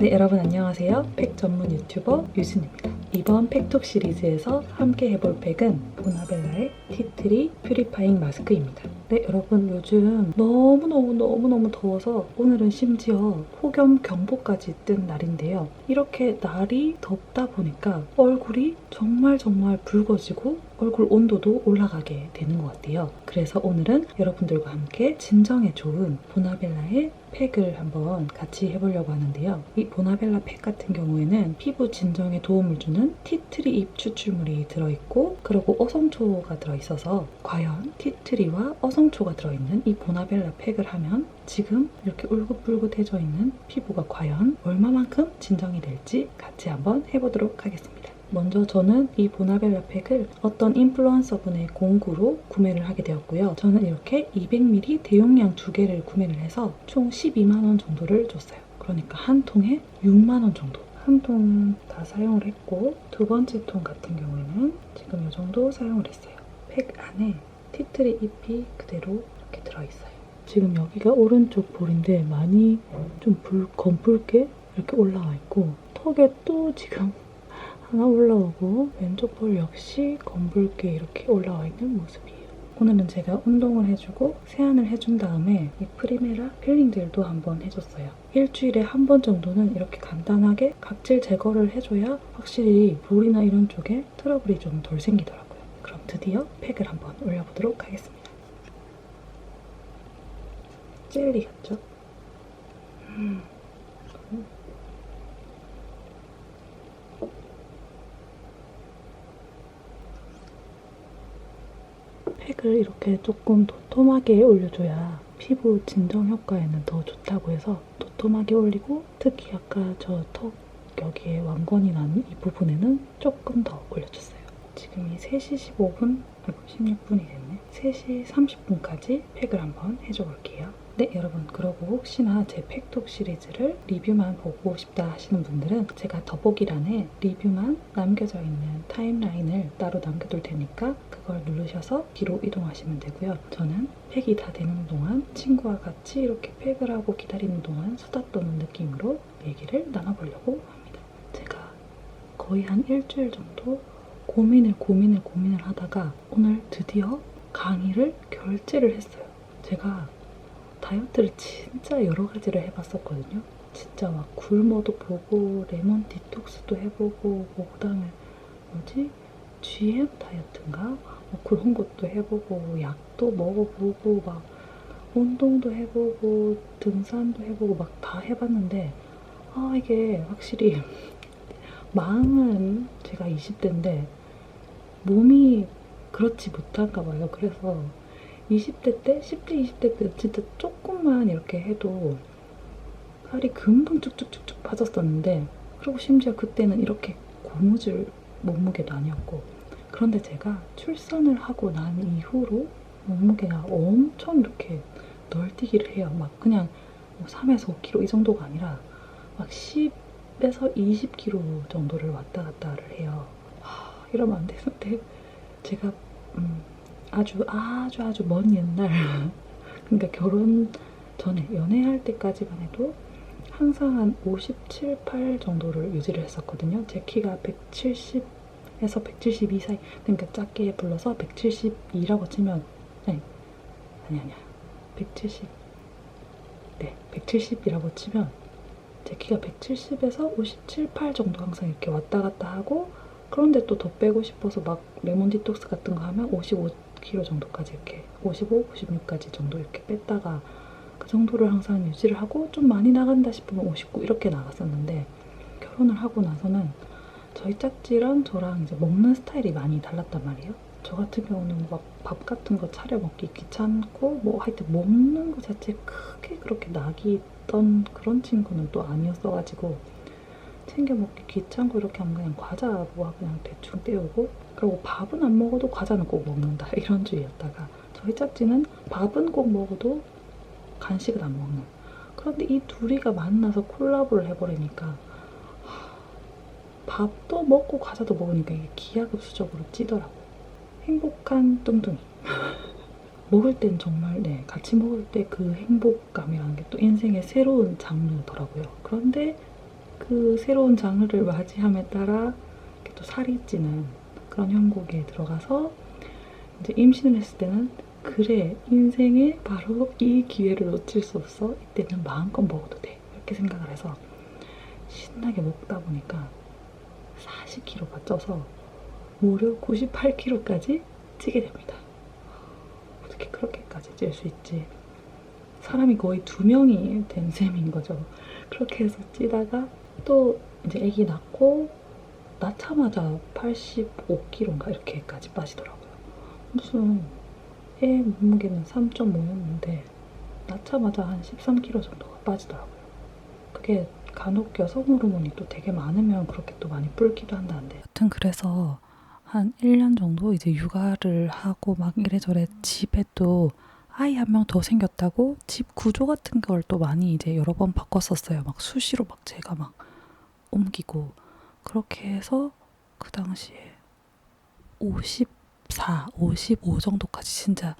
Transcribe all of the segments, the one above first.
네, 여러분 안녕하세요. 팩 전문 유튜버 유진입니다. 이번 팩톡 시리즈에서 함께 해볼 팩은 보나벨라의 티트리 퓨리파잉 마스크입니다. 네, 여러분 요즘 너무너무 더워서 오늘은 심지어 폭염 경보까지 뜬 날인데요. 이렇게 날이 덥다 보니까 얼굴이 정말 붉어지고 얼굴 온도도 올라가게 되는 것 같아요. 그래서 오늘은 여러분들과 함께 진정에 좋은 보나벨라의 팩을 한번 같이 해보려고 하는데요. 이 보나벨라 팩 같은 경우에는 피부 진정에 도움을 주는 티트리 잎 추출물이 들어있고 그리고 어성초가 들어있어서 과연 티트리와 어성초가 들어있는 이 보나벨라 팩을 하면 지금 이렇게 울긋불긋해져 있는 피부가 과연 얼마만큼 진정이 될지 같이 한번 해보도록 하겠습니다. 먼저 저는 이 보나벨라 팩을 어떤 인플루언서분의 공구로 구매를 하게 되었고요. 저는 이렇게 200ml 대용량 2개를 구매를 해서 총 12만 원 정도를 줬어요. 그러니까 한 통에 6만 원 정도. 한 통은 다 사용을 했고 두 번째 통 같은 경우에는 지금 이 정도 사용을 했어요. 팩 안에 티트리 잎이 그대로 이렇게 들어있어요. 지금 여기가 오른쪽 볼인데 많이 좀 검붉게 이렇게 올라와 있고 턱에 또 지금 하나 올라오고 왼쪽 볼 역시 검붉게 이렇게 올라와 있는 모습이에요. 오늘은 제가 운동을 해주고 세안을 해준 다음에 이 프리메라 필링젤도 한번 해줬어요. 일주일에 한 번 정도는 이렇게 간단하게 각질 제거를 해줘야 확실히 볼이나 이런 쪽에 트러블이 좀 덜 생기더라고요. 그럼 드디어 팩을 한번 올려보도록 하겠습니다. 젤리 같죠? 팩을 이렇게 조금 도톰하게 올려줘야 피부 진정 효과에는 더 좋다고 해서 도톰하게 올리고 특히 아까 저 턱 여기에 왕건이 난 이 부분에는 조금 더 올려줬어요. 지금이 3시 15분, 아이고 16분이 됐네. 3시 30분까지 팩을 한번 해줘볼게요. 네, 여러분 그러고 혹시나 제 팩톡 시리즈를 리뷰만 보고 싶다 하시는 분들은 제가 더보기란에 리뷰만 남겨져 있는 타임라인을 따로 남겨둘 테니까 그걸 누르셔서 뒤로 이동하시면 되고요. 저는 팩이 다 되는 동안 친구와 같이 이렇게 팩을 하고 기다리는 동안 수다 떠는 느낌으로 얘기를 나눠보려고 합니다. 제가 거의 한 일주일 정도 고민을 하다가 오늘 드디어 강의를 결제를 했어요. 제가 다이어트를 진짜 여러 가지를 해봤었거든요. 진짜 막 굶어도 보고 레몬 디톡스도 해보고 뭐 그다음에 뭐지? GM 다이어트인가? 뭐 그런 것도 해보고 약도 먹어보고 막 운동도 해보고 등산도 해보고 막 다 해봤는데 이게 확실히 마음은 제가 20대인데 몸이 그렇지 못한가 봐요. 그래서 20대 때, 10대, 20대 때 진짜 조금만 이렇게 해도 살이 금방 쭉쭉쭉쭉 빠졌었는데 그리고 심지어 그때는 이렇게 고무줄 몸무게도 아니었고 그런데 제가 출산을 하고 난 이후로 몸무게가 엄청 이렇게 널뛰기를 해요. 막 그냥 뭐 3에서 5kg 이 정도가 아니라 막 10에서 20kg 정도를 왔다 갔다를 해요. 이러면 안 되는데 제가 아주 먼 옛날 그러니까 결혼 전에 연애할 때까지만 해도 항상 한 57, 8 정도를 유지를 했었거든요. 제 키가 170에서 172 사이, 그러니까 작게 불러서 172라고 치면 아니야 170 네 170이라고 치면 제 키가 170에서 57, 8 정도 항상 이렇게 왔다 갔다 하고 그런데 또 더 빼고 싶어서 막 레몬 디톡스 같은 거 하면 55kg 정도까지 이렇게 55, 56까지 정도 이렇게 뺐다가 그 정도를 항상 유지를 하고 좀 많이 나간다 싶으면 59 이렇게 나갔었는데 결혼을 하고 나서는 저희 짝지랑 저랑 이제 먹는 스타일이 많이 달랐단 말이에요. 저 같은 경우는 막 밥 같은 거 차려 먹기 귀찮고 뭐 하여튼 먹는 거 자체에 크게 그렇게 낙이 있던 그런 친구는 또 아니었어가지고 챙겨 먹기 귀찮고 이렇게 하면 그냥 과자 뭐 그냥 대충 때우고 그리고 밥은 안 먹어도 과자는 꼭 먹는다 이런 주의였다가 저희 짝지는 밥은 꼭 먹어도 간식은 안 먹는 그런데 이 둘이가 만나서 콜라보를 해버리니까 밥도 먹고 과자도 먹으니까 이게 기하급수적으로 찌더라고. 행복한 뚱뚱이. 먹을 땐 정말 같이 먹을 때 그 행복감이라는 게 또 인생의 새로운 장르더라고요. 그런데 그 새로운 장르를 맞이함에 따라 이렇게 또 살이 찌는 그런 형국에 들어가서 이제 임신을 했을 때는 그래 인생에 바로 이 기회를 놓칠 수 없어. 이때는 마음껏 먹어도 돼. 이렇게 생각을 해서 신나게 먹다 보니까 40kg가 쪄서 무려 98kg까지 찌게 됩니다. 어떻게 그렇게까지 찔 수 있지? 사람이 거의 2명이 된 셈인 거죠. 그렇게 해서 찌다가 또 이제 아기 낳고 낳자마자 85kg인가 이렇게까지 빠지더라고요. 무슨 애 몸무게는 3.5였는데 낳자마자 한 13kg 정도가 빠지더라고요. 그게 간혹 여성 호르몬이 또 되게 많으면 그렇게 또 많이 불기도 한다는데. 하여튼 그래서 한 1년 정도 이제 육아를 하고 막 이래저래 집에 또 아이 한 명 더 생겼다고 집 구조 같은 걸 또 많이 이제 여러 번 바꿨었어요. 막 수시로 막 제가 막 옮기고 그렇게 해서 그 당시에 54, 55 정도까지 진짜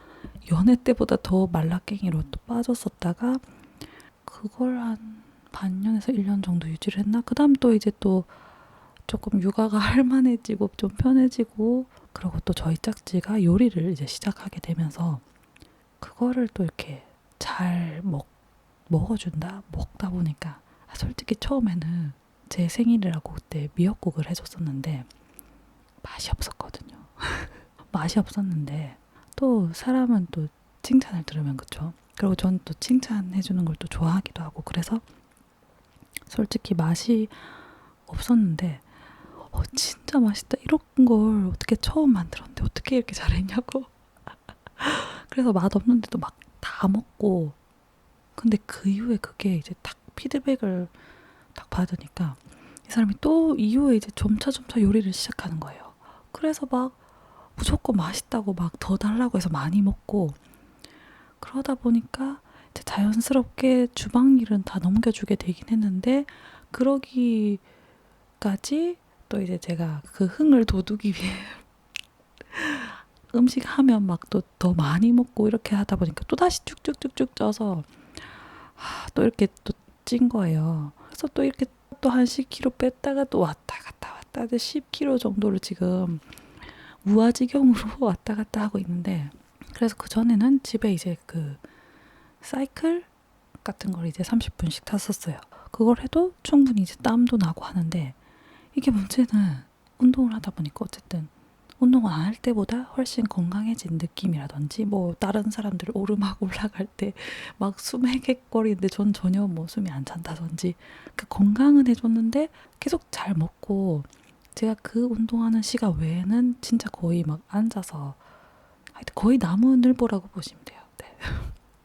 연애 때보다 더 말라깽이로 또 빠졌었다가 그걸 한 반년에서 1년 정도 유지를 했나? 그 다음 또 이제 또 조금 육아가 할만해지고 좀 편해지고 그리고 또 저희 짝지가 요리를 이제 시작하게 되면서 그거를 또 이렇게 잘 먹어준다? 먹다 보니까 솔직히 처음에는 제 생일이라고 그때 미역국을 해줬었는데 맛이 없었거든요. 맛이 없었는데 또 사람은 또 칭찬을 들으면 그쵸? 그리고 전 또 칭찬해주는 걸 또 좋아하기도 하고 그래서 솔직히 맛이 없었는데 진짜 맛있다 이런 걸 어떻게 처음 만들었는데 어떻게 이렇게 잘했냐고 그래서 맛없는데도 막 다 먹고 근데 그 이후에 그게 이제 딱 피드백을 딱 받으니까 이 사람이 또 이후에 이제 점차 요리를 시작하는 거예요. 그래서 막 무조건 맛있다고 막 더 달라고 해서 많이 먹고 그러다 보니까 이제 자연스럽게 주방 일은 다 넘겨주게 되긴 했는데 그러기까지 또 이제 제가 그 흥을 돋우기 위해 음식 하면 막 또 더 많이 먹고 이렇게 하다 보니까 또 다시 쭉쭉쭉쭉 쪄서 또 이렇게 또 찐 거예요. 그래서 또 이렇게 또 한 10kg 뺐다가 또 왔다 갔다 10kg 정도를 지금 무아지경으로 왔다 갔다 하고 있는데 그래서 그 전에는 집에 이제 그 사이클 같은 걸 이제 30분씩 탔었어요. 그걸 해도 충분히 이제 땀도 나고 하는데 이게 문제는 운동을 하다 보니까 어쨌든 운동을 안 할 때보다 훨씬 건강해진 느낌이라든지 뭐 다른 사람들 오르막 올라갈 때 막 숨 헤객거리는데 전 전혀 뭐 숨이 안 찬다든지 그 건강은 해줬는데 계속 잘 먹고 제가 그 운동하는 시간 외에는 진짜 거의 막 앉아서 하여튼 거의 나무늘보라고 보시면 돼요. 네.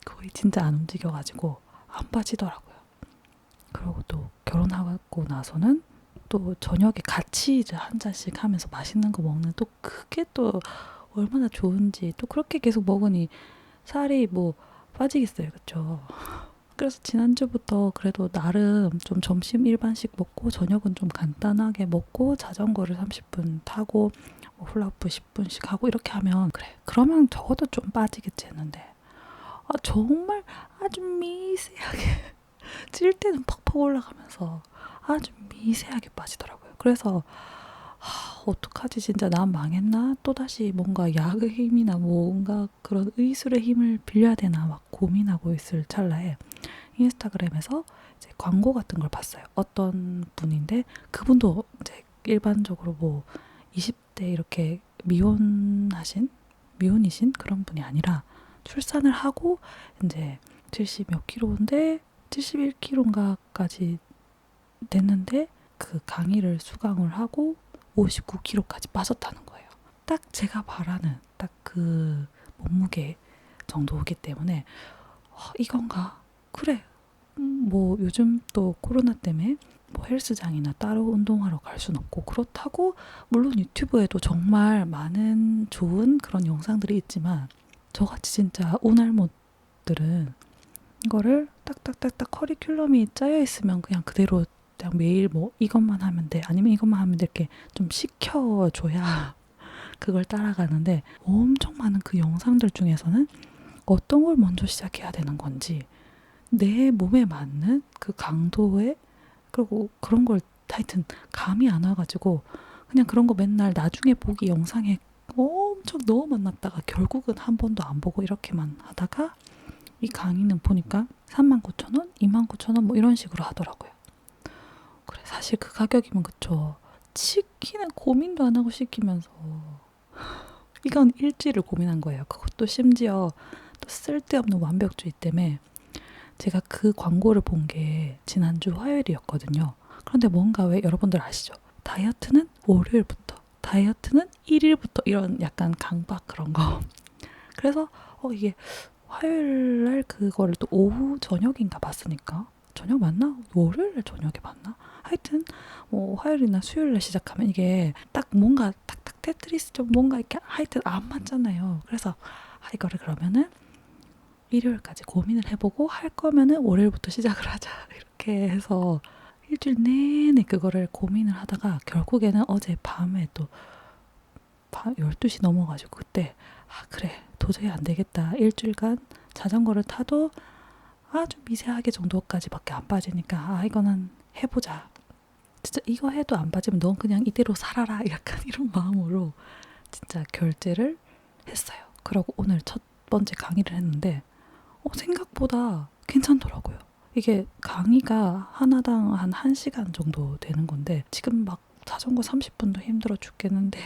거의 진짜 안 움직여가지고 안 빠지더라고요. 그리고 또 결혼하고 나서는 또 저녁에 같이 이제 한 잔씩 하면서 맛있는 거 먹는 또 그게 또 얼마나 좋은지 또 그렇게 계속 먹으니 살이 뭐 빠지겠어요. 그쵸? 그래서 지난주부터 그래도 나름 좀 점심 일반식 먹고 저녁은 좀 간단하게 먹고 자전거를 30분 타고 뭐 훌라후프 10분씩 하고 이렇게 하면 그래 그러면 적어도 좀 빠지겠지 했는데 정말 아주 미세하게 찔 때는 팍팍 올라가면서 아주 미세하게 빠지더라고요. 그래서 어떡하지 진짜 난 망했나? 또다시 뭔가 약의 힘이나 뭔가 그런 의술의 힘을 빌려야 되나 막 고민하고 있을 찰나에 인스타그램에서 이제 광고 같은 걸 봤어요. 어떤 분인데 그분도 이제 일반적으로 뭐 20대 이렇게 미혼이신 그런 분이 아니라 출산을 하고 이제 70 몇 킬로인데 71kg인가까지 됐는데 그 강의를 수강을 하고 59kg까지 빠졌다는 거예요. 딱 제가 바라는 딱 그 몸무게 정도이기 때문에 이건가? 그래. 뭐 요즘 또 코로나 때문에 뭐 헬스장이나 따로 운동하러 갈 순 없고 그렇다고 물론 유튜브에도 정말 많은 좋은 그런 영상들이 있지만 저같이 진짜 오날못들은 이거를 딱딱딱딱 커리큘럼이 짜여 있으면 그냥 그대로 그냥 매일 뭐 이것만 하면 돼 아니면 이것만 하면 돼 이렇게 좀 시켜줘야 그걸 따라가는데 엄청 많은 그 영상들 중에서는 어떤 걸 먼저 시작해야 되는 건지 내 몸에 맞는 그 강도의 그리고 그런 걸 하여튼 감이 안 와가지고 그냥 그런 거 맨날 나중에 보기 영상에 엄청 너무 만났다가 결국은 한 번도 안 보고 이렇게만 하다가 이 강의는 보니까 39,000원, 29,000원 뭐 이런 식으로 하더라고요. 그래 사실 그 가격이면 그쵸. 시키는 고민도 안 하고 시키면서 이건 일주일을 고민한 거예요. 그것도 심지어 또 쓸데없는 완벽주의 때문에 제가 그 광고를 본 게 지난주 화요일이었거든요. 그런데 뭔가 왜 여러분들 아시죠? 다이어트는 월요일부터, 다이어트는 일일부터 이런 약간 강박 그런 거. 그래서 이게 화요일 날 그거를 또 오후 저녁인가 봤으니까 저녁 맞나? 월요일 날 저녁에 봤나? 하여튼 뭐 화요일이나 수요일 날 시작하면 이게 딱 뭔가 탁탁 테트리스 좀 뭔가 이렇게 하여튼 안 맞잖아요. 그래서 이거를 그러면은 일요일까지 고민을 해보고 할 거면은 월요일부터 시작을 하자 이렇게 해서 일주일 내내 그거를 고민을 하다가 결국에는 어제 밤에 또 밤 12시 넘어가지고 그때 그래 도저히 안 되겠다. 일주일간 자전거를 타도 아주 미세하게 정도까지밖에 안 빠지니까 이거는 해보자. 진짜 이거 해도 안 빠지면 넌 그냥 이대로 살아라. 약간 이런 마음으로 진짜 결제를 했어요. 그러고 오늘 첫 번째 강의를 했는데 생각보다 괜찮더라고요. 이게 강의가 하나당 한 1시간 정도 되는 건데 지금 막 자전거 30분도 힘들어 죽겠는데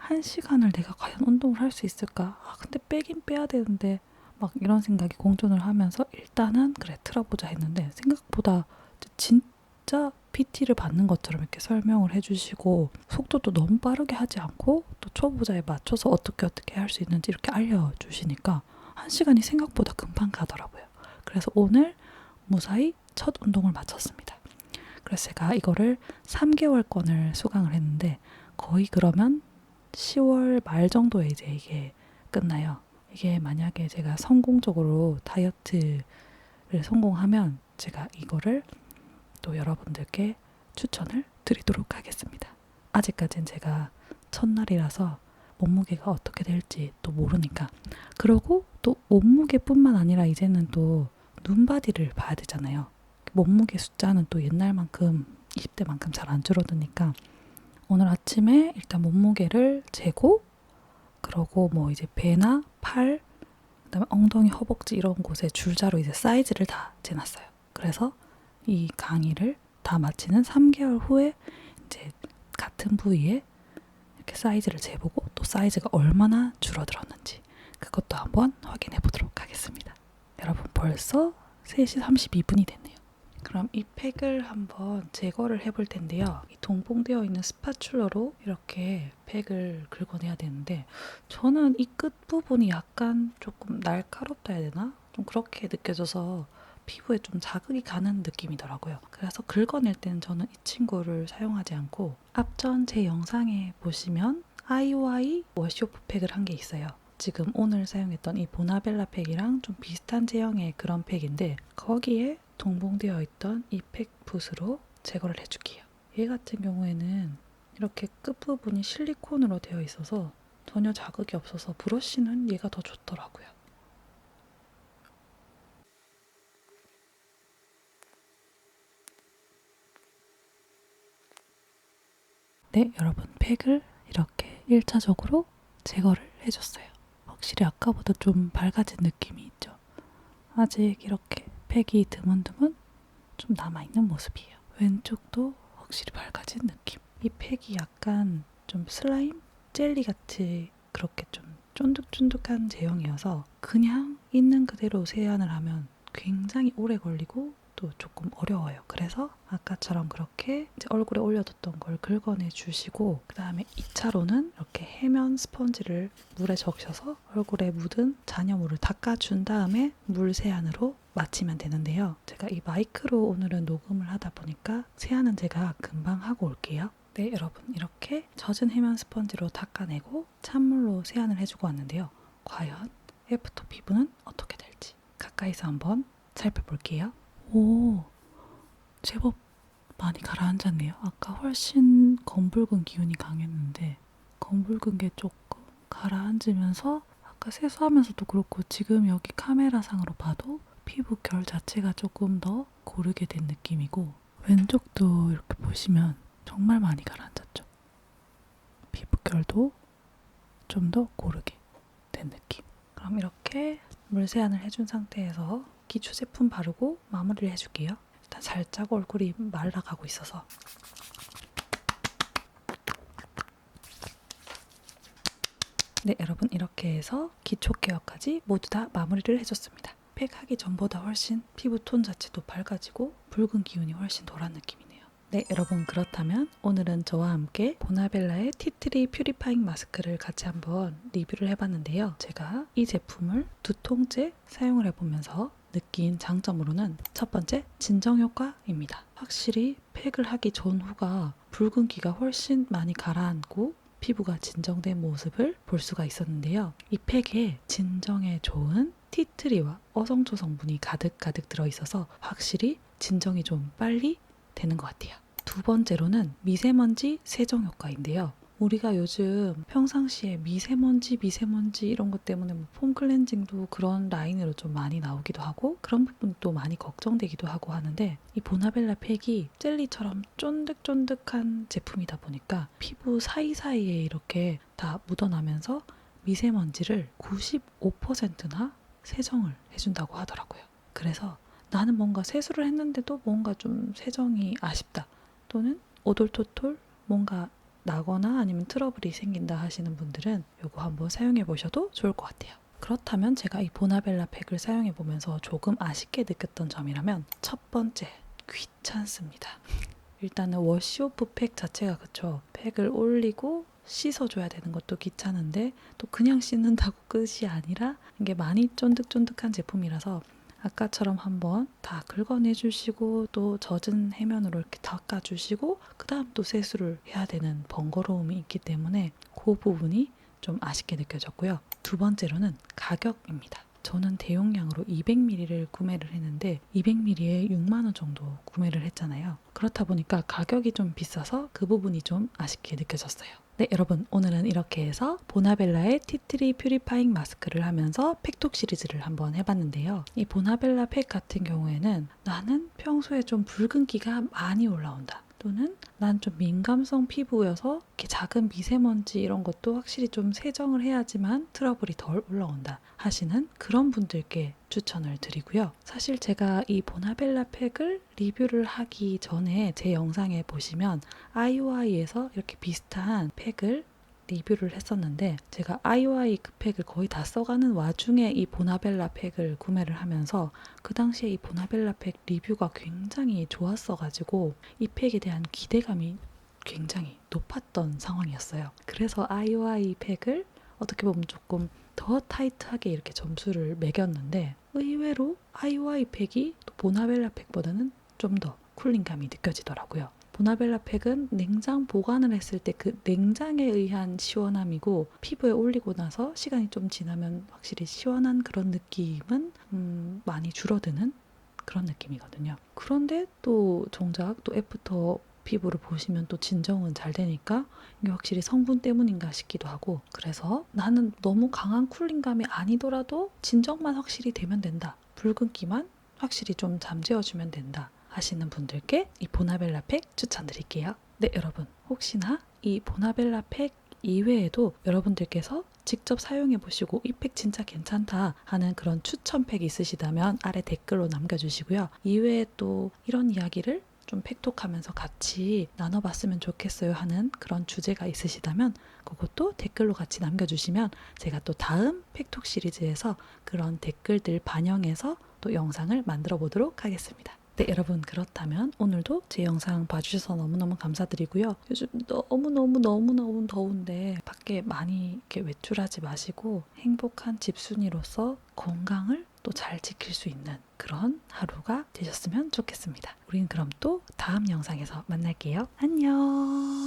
1시간을 내가 과연 운동을 할 수 있을까? 근데 빼긴 빼야 되는데 막 이런 생각이 공존을 하면서 일단은 그래 틀어보자 했는데 생각보다 진짜 PT를 받는 것처럼 이렇게 설명을 해주시고 속도도 너무 빠르게 하지 않고 또 초보자에 맞춰서 어떻게 할 수 있는지 이렇게 알려주시니까 1시간이 생각보다 금방 가더라고요. 그래서 오늘 무사히 첫 운동을 마쳤습니다. 그래서 제가 이거를 3개월권을 수강을 했는데 거의 그러면 10월 말 정도에 이제 이게 끝나요. 이게 만약에 제가 성공적으로 다이어트를 성공하면 제가 이거를 또 여러분들께 추천을 드리도록 하겠습니다. 아직까진 제가 첫날이라서 몸무게가 어떻게 될지 또 모르니까. 그러고 또 몸무게뿐만 아니라 이제는 또 눈바디를 봐야 되잖아요. 몸무게 숫자는 또 옛날만큼 20대만큼 잘 안 줄어드니까 오늘 아침에 일단 몸무게를 재고 그러고 뭐 이제 배나 팔 그다음에 엉덩이, 허벅지 이런 곳에 줄자로 이제 사이즈를 다 재놨어요. 그래서 이 강의를 다 마치는 3개월 후에 이제 같은 부위에 이렇게 사이즈를 재보고 또 사이즈가 얼마나 줄어들었는지 그것도 한번 확인해 보도록 하겠습니다. 여러분 벌써 3시 32분이 됐네요. 그럼 이 팩을 한번 제거를 해볼 텐데요. 이 동봉되어 있는 스파츌러로 이렇게 팩을 긁어내야 되는데 저는 이 끝부분이 약간 조금 날카롭다 해야 되나? 좀 그렇게 느껴져서 피부에 좀 자극이 가는 느낌이더라고요. 그래서 긁어낼 때는 저는 이 친구를 사용하지 않고 앞전 제 영상에 보시면 IOI 워시오프 팩을 한 게 있어요. 지금 오늘 사용했던 이 보나벨라 팩이랑 좀 비슷한 제형의 그런 팩인데 거기에 동봉되어 있던 이 팩붓으로 제거를 해줄게요. 얘 같은 경우에는 이렇게 끝부분이 실리콘으로 되어 있어서 전혀 자극이 없어서 브러쉬는 얘가 더 좋더라고요. 네, 여러분 팩을 이렇게 1차적으로 제거를 해줬어요. 확실히 아까보다 좀 밝아진 느낌이 있죠. 아직 이렇게 팩이 드문드문 좀 남아있는 모습이에요. 왼쪽도 확실히 밝아진 느낌. 이 팩이 약간 좀 슬라임? 젤리같이 그렇게 좀 쫀득쫀득한 제형이어서 그냥 있는 그대로 세안을 하면 굉장히 오래 걸리고 또 조금 어려워요. 그래서 아까처럼 그렇게 이제 얼굴에 올려뒀던 걸 긁어내 주시고 그 다음에 2차로는 이렇게 해면 스펀지를 물에 적셔서 얼굴에 묻은 잔여물을 닦아준 다음에 물 세안으로 마치면 되는데요. 제가 이 마이크로 오늘은 녹음을 하다 보니까 세안은 제가 금방 하고 올게요. 네, 여러분 이렇게 젖은 해면 스펀지로 닦아내고 찬물로 세안을 해주고 왔는데요. 과연 애프터 피부는 어떻게 될지 가까이서 한번 살펴볼게요. 오, 제법 많이 가라앉았네요. 아까 훨씬 검붉은 기운이 강했는데 검붉은 게 조금 가라앉으면서 아까 세수하면서도 그렇고 지금 여기 카메라상으로 봐도 피부 결 자체가 조금 더 고르게 된 느낌이고 왼쪽도 이렇게 보시면 정말 많이 가라앉았죠. 피부결도 좀 더 고르게 된 느낌. 그럼 이렇게 물 세안을 해준 상태에서 기초 제품 바르고 마무리를 해줄게요. 일단 살짝 얼굴이 말라가고 있어서 네, 여러분 이렇게 해서 기초 케어까지 모두 다 마무리를 해줬습니다. 팩하기 전보다 훨씬 피부 톤 자체도 밝아지고 붉은 기운이 훨씬 덜한 느낌이네요. 네, 여러분 그렇다면 오늘은 저와 함께 보나벨라의 티트리 퓨리파잉 마스크를 같이 한번 리뷰를 해봤는데요. 제가 이 제품을 2통째 사용을 해보면서 느낀 장점으로는 첫 번째, 진정 효과입니다. 확실히 팩을 하기 전후가 붉은기가 훨씬 많이 가라앉고 피부가 진정된 모습을 볼 수가 있었는데요. 이 팩에 진정에 좋은 티트리와 어성초 성분이 가득가득 들어있어서 확실히 진정이 좀 빨리 되는 것 같아요. 두 번째로는 미세먼지 세정 효과인데요. 우리가 요즘 평상시에 미세먼지 이런 것 때문에 뭐 폼 클렌징도 그런 라인으로 좀 많이 나오기도 하고 그런 부분도 많이 걱정되기도 하고 하는데 이 보나벨라 팩이 젤리처럼 쫀득쫀득한 제품이다 보니까 피부 사이사이에 이렇게 다 묻어나면서 미세먼지를 95%나 세정을 해준다고 하더라고요. 그래서 나는 뭔가 세수를 했는데도 뭔가 좀 세정이 아쉽다 또는 오돌토톨 뭔가 나거나 아니면 트러블이 생긴다 하시는 분들은 이거 한번 사용해 보셔도 좋을 것 같아요. 그렇다면 제가 이 보나벨라 팩을 사용해 보면서 조금 아쉽게 느꼈던 점이라면 첫 번째, 귀찮습니다. 일단은 워시오프 팩 자체가 그쵸. 팩을 올리고 씻어줘야 되는 것도 귀찮은데 또 그냥 씻는다고 끝이 아니라 이게 많이 쫀득쫀득한 제품이라서 아까처럼 한번 다 긁어내주시고 또 젖은 해면으로 이렇게 닦아주시고 그 다음 또 세수를 해야 되는 번거로움이 있기 때문에 그 부분이 좀 아쉽게 느껴졌고요. 두 번째로는 가격입니다. 저는 대용량으로 200ml를 구매를 했는데 200ml에 6만 원 정도 구매를 했잖아요. 그렇다 보니까 가격이 좀 비싸서 그 부분이 좀 아쉽게 느껴졌어요. 네, 여러분 오늘은 이렇게 해서 보나벨라의 티트리 퓨리파잉 마스크를 하면서 팩톡 시리즈를 한번 해봤는데요. 이 보나벨라 팩 같은 경우에는 나는 평소에 좀 붉은기가 많이 올라온다. 또는 난 좀 민감성 피부여서 이렇게 작은 미세먼지 이런 것도 확실히 좀 세정을 해야지만 트러블이 덜 올라온다 하시는 그런 분들께 추천을 드리고요. 사실 제가 이 보나벨라 팩을 리뷰를 하기 전에 제 영상에 보시면 IOI에서 이렇게 비슷한 팩을 리뷰를 했었는데 제가 IOI 그 팩을 거의 다 써가는 와중에 이 보나벨라 팩을 구매를 하면서 그 당시에 이 보나벨라 팩 리뷰가 굉장히 좋았어가지고 이 팩에 대한 기대감이 굉장히 높았던 상황이었어요. 그래서 IOI 팩을 어떻게 보면 조금 더 타이트하게 이렇게 점수를 매겼는데 의외로 IOI 팩이 또 보나벨라 팩보다는 좀 더 쿨링감이 느껴지더라고요. 보나벨라 팩은 냉장 보관을 했을 때 그 냉장에 의한 시원함이고 피부에 올리고 나서 시간이 좀 지나면 확실히 시원한 그런 느낌은 많이 줄어드는 그런 느낌이거든요. 그런데 또 정작 또 애프터 피부를 보시면 또 진정은 잘 되니까 이게 확실히 성분 때문인가 싶기도 하고 그래서 나는 너무 강한 쿨링감이 아니더라도 진정만 확실히 되면 된다. 붉은기만 확실히 좀 잠재워주면 된다. 하시는 분들께 이 보나벨라 팩 추천드릴게요. 네, 여러분 혹시나 이 보나벨라 팩 이외에도 여러분들께서 직접 사용해보시고 이 팩 진짜 괜찮다 하는 그런 추천 팩 있으시다면 아래 댓글로 남겨주시고요. 이외에 또 이런 이야기를 좀 팩톡하면서 같이 나눠봤으면 좋겠어요 하는 그런 주제가 있으시다면 그것도 댓글로 같이 남겨주시면 제가 또 다음 팩톡 시리즈에서 그런 댓글들 반영해서 또 영상을 만들어 보도록 하겠습니다. 네, 여러분 그렇다면 오늘도 제 영상 봐주셔서 너무너무 감사드리고요. 요즘 너무너무 더운데 밖에 많이 이렇게 외출하지 마시고 행복한 집순이로서 건강을 또 잘 지킬 수 있는 그런 하루가 되셨으면 좋겠습니다. 우린 그럼 또 다음 영상에서 만날게요. 안녕.